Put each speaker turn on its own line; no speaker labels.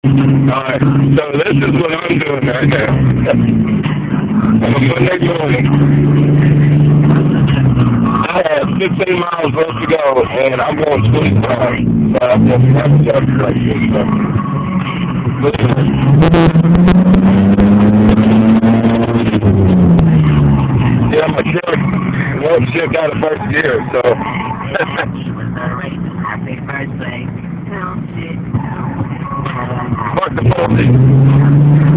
Alright, so this is what I'm doing right now. On a Monday morning, I have 15 miles left to go, and I'm going 25. So I'm going to have to jump like this. So. Yeah, my truck won't shift out of first gear, so.
Happy birthday.
Fuck the 40.